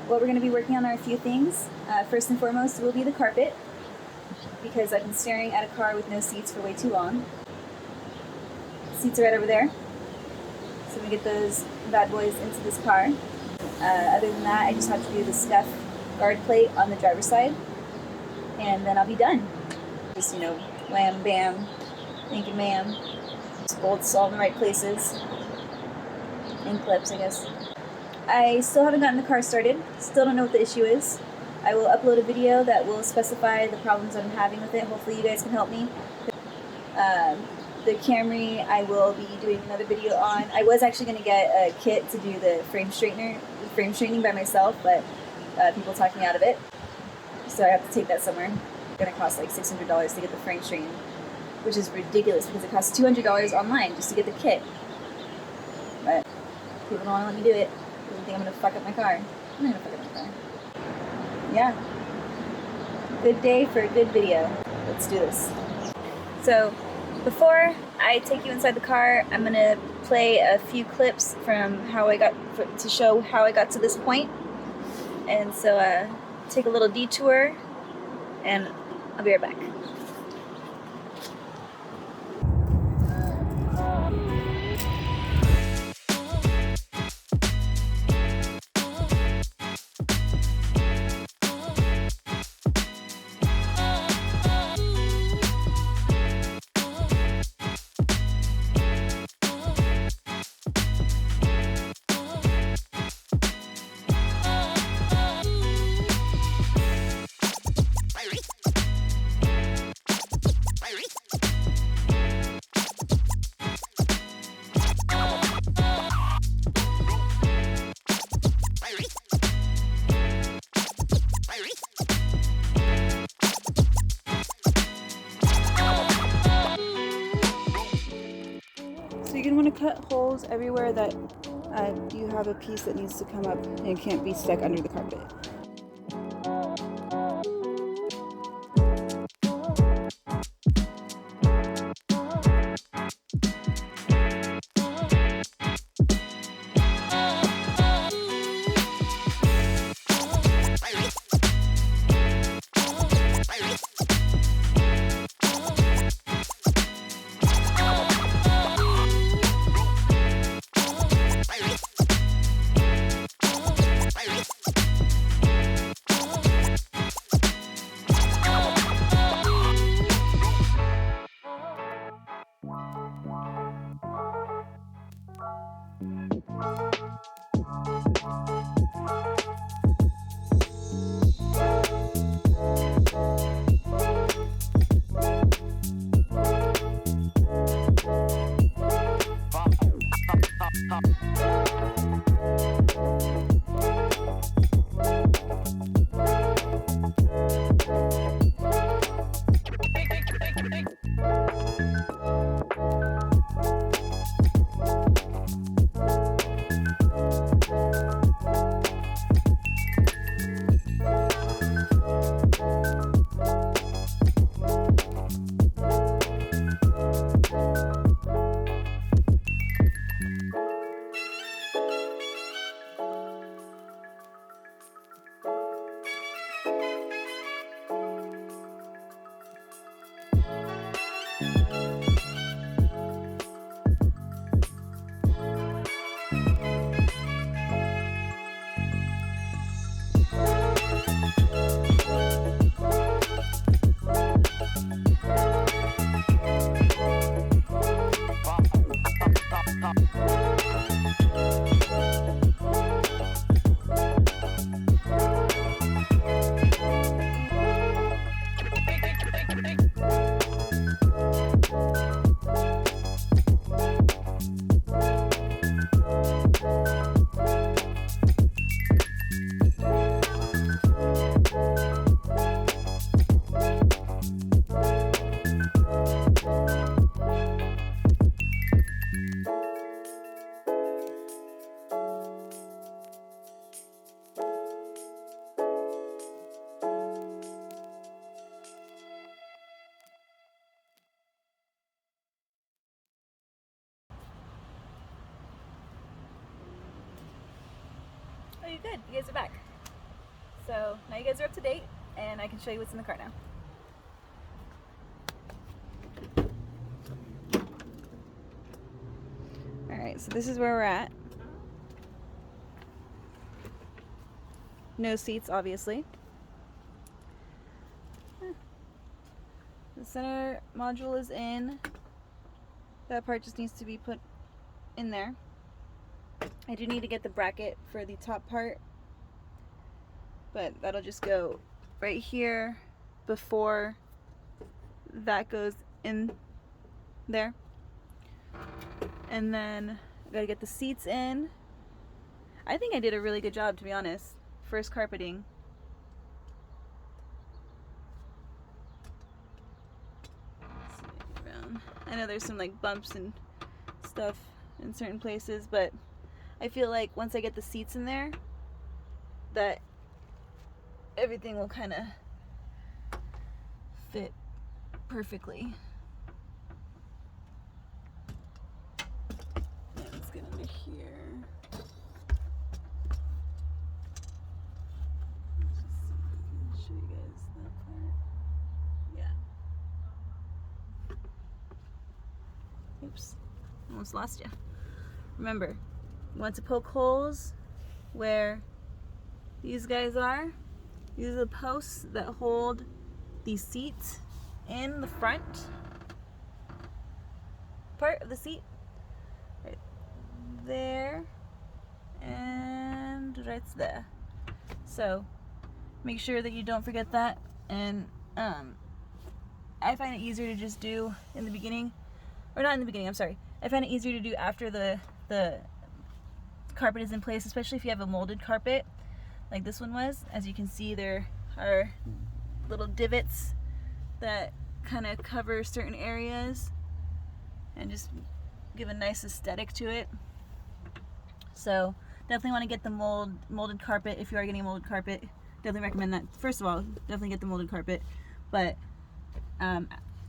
What we're going to be working on are a few things. First and foremost will be the carpet, because I've been staring at a car with no seats for way too long. Seats are right over there, so I'm going to get those bad boys into this car. Other than that, I just have to do the scuff guard plate on the driver's side, and then I'll be done. Just, wham, bam, thank you, ma'am. Just bolts all in the right places. And clips, I guess. I still haven't gotten the car started. Still don't know what the issue is. I will upload a video that will specify the problems I'm having with it. Hopefully you guys can help me. The Camry I will be doing another video on. I was actually going to get a kit to do the frame straightening by myself, but people talked me out of it. So I have to take that somewhere. It's going to cost like $600 to get the frame straightened, which is ridiculous because it costs $200 online just to get the kit. But people don't want to let me do it. They think I'm going to fuck up my car. I'm not going to fuck up my car. Yeah. Good day for a good video. Let's do this. So, before I take you inside the car, I'm going to play a few clips from to show how I got to this point. And so, take a little detour, and I'll be right back. So you're going to want to cut holes everywhere that you have a piece that needs to come up and can't be stuck under the carpet. Oh, you're good. You guys are back. So now you guys are up to date, and I can show you what's in the car now. Alright, so this is where we're at. No seats, obviously. The center module is in. That part just needs to be put in there. I do need to get the bracket for the top part, but that'll just go right here before that goes in there. And then I gotta get the seats in. I think I did a really good job, to be honest. First carpeting. I know there's some like bumps and stuff in certain places, but I feel like once I get the seats in there, that everything will kind of fit perfectly. Yeah, let's get under here. Just show you guys that part. Yeah. Oops, almost lost you. Remember, you want to poke holes where these guys are. These are the posts that hold the seat in the front part of the seat. Right there and right there. So make sure that you don't forget that. And I find it easier to just do in the beginning. Or not in the beginning, I'm sorry. I find it easier to do after the carpet is in place, especially if you have a molded carpet like this one was. As you can see, there are little divots that kind of cover certain areas and just give a nice aesthetic to it. So definitely want to get the molded carpet. If you are getting a molded carpet, definitely recommend that. First of all, definitely get the molded carpet, but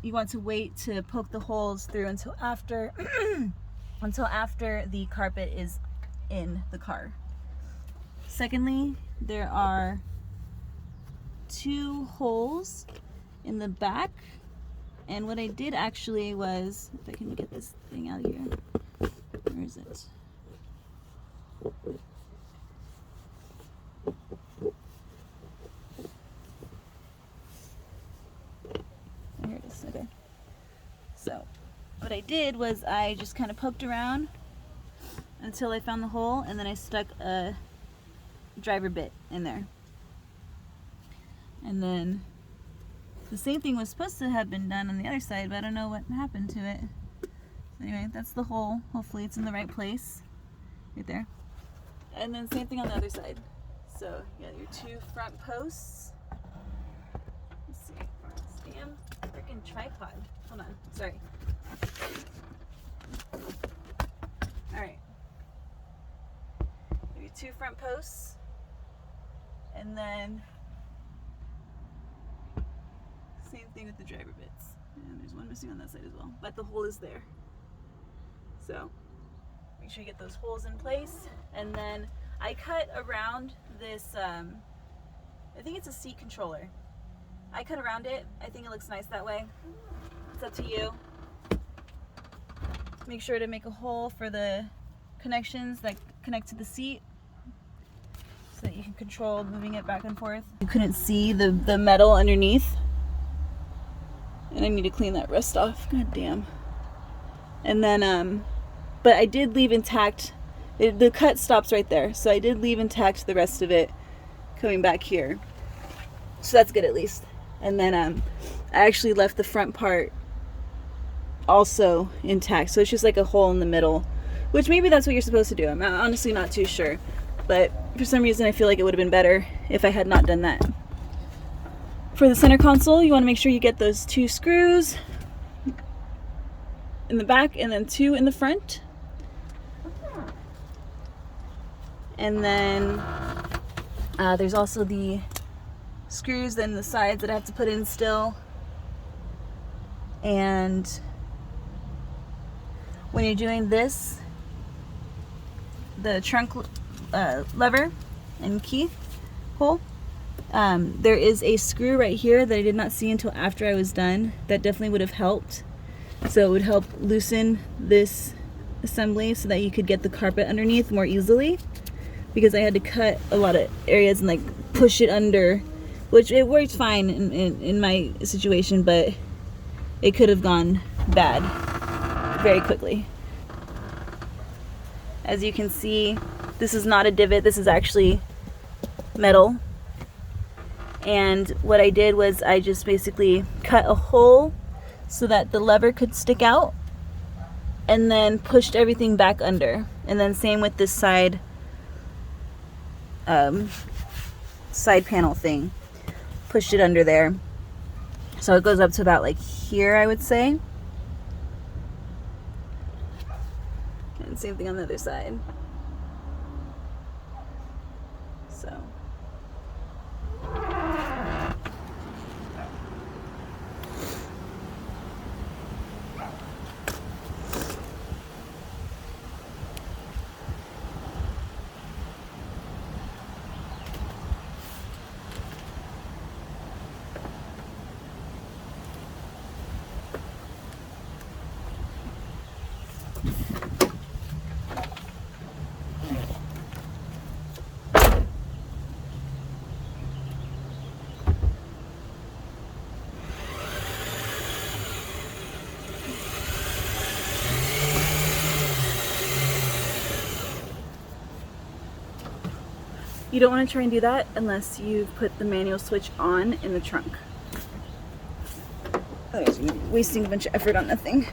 you want to wait to poke the holes through until after until after the carpet is in the car. Secondly, there are 2 holes in the back, and what I did actually was, if I can get this thing out of here, where is it? Here it is. Okay. So what I did was I just kind of poked around until I found the hole, and then I stuck a driver bit in there. And then the same thing was supposed to have been done on the other side, but I don't know what happened to it. So anyway, that's the hole. Hopefully it's in the right place. Right there. And then same thing on the other side. So you got your 2 front posts. Let's see. Damn freaking tripod. Hold on. Sorry. Alright. Your 2 front posts. And then same thing with the driver bits. And there's one missing on that side as well. But the hole is there. So make sure you get those holes in place. And then I cut around this, I think it's a seat controller. I cut around it. I think it looks nice that way. It's up to you. Make sure to make a hole for the connections that connect to the seat so that you can control moving it back and forth. You couldn't see the metal underneath. And I need to clean that rust off. God damn. And then, but I did leave intact, the cut stops right there. So I did leave intact the rest of it coming back here. So that's good at least. And then I actually left the front part also intact. So it's just like a hole in the middle, which maybe that's what you're supposed to do. I'm honestly not too sure. But for some reason I feel like it would have been better if I had not done that. For the center console, you want to make sure you get those 2 screws in the back and then 2 in the front. And then there's also the screws in the sides that I have to put in still. And when you're doing this, the trunk lever and key hole, There is a screw right here that I did not see until after I was done. That definitely would have helped. So it would help loosen this assembly so that you could get the carpet underneath more easily, because I had to cut a lot of areas and like push it under, which it worked fine in my situation, but it could have gone bad very quickly. As you can see, this is not a divot, this is actually metal. And what I did was I just basically cut a hole so that the lever could stick out, and then pushed everything back under. And then same with this side panel thing. Pushed it under there. So it goes up to about like here, I would say. And same thing on the other side. So. You don't want to try and do that unless you've put the manual switch on in the trunk. Otherwise you're wasting a bunch of effort on nothing.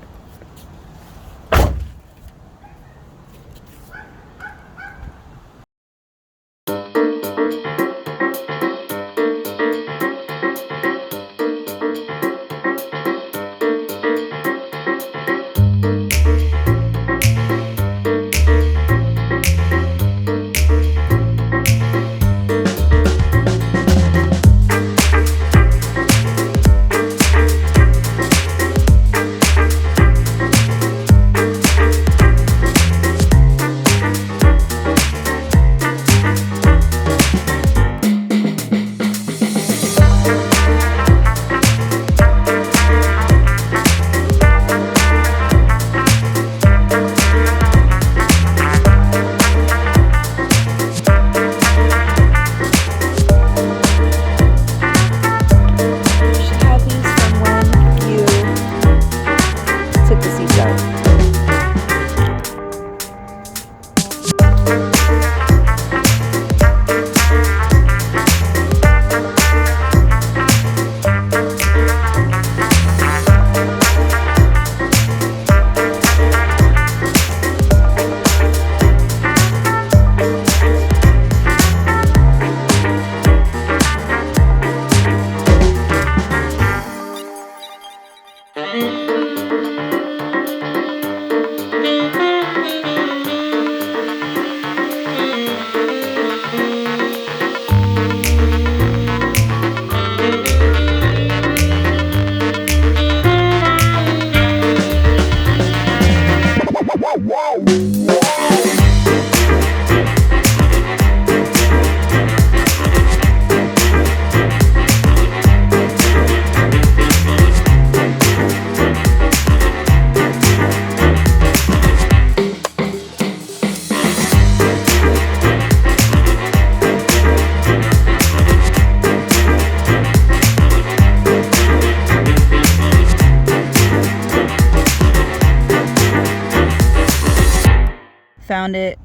Found it,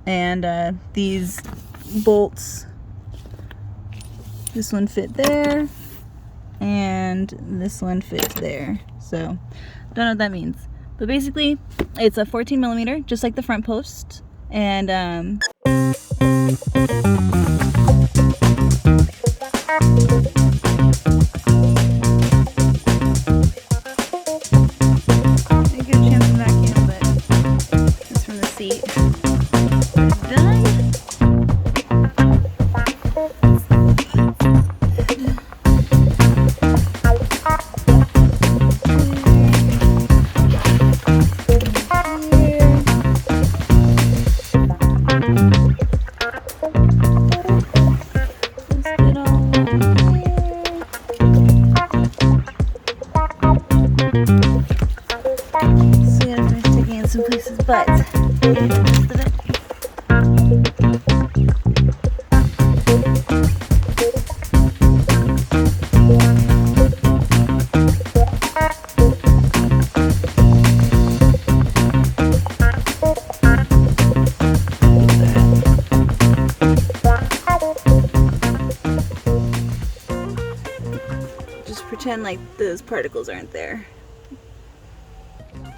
and these bolts, this one fit there and this one fits there, so don't know what that means, but basically it's a 14mm, just like the front post, and pretend like those particles aren't there.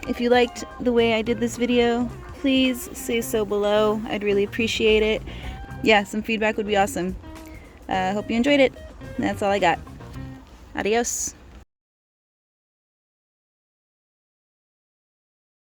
If you liked the way I did this video, please say so below. I'd really appreciate it. Yeah, some feedback would be awesome. Hope you enjoyed it. That's all I got. Adios.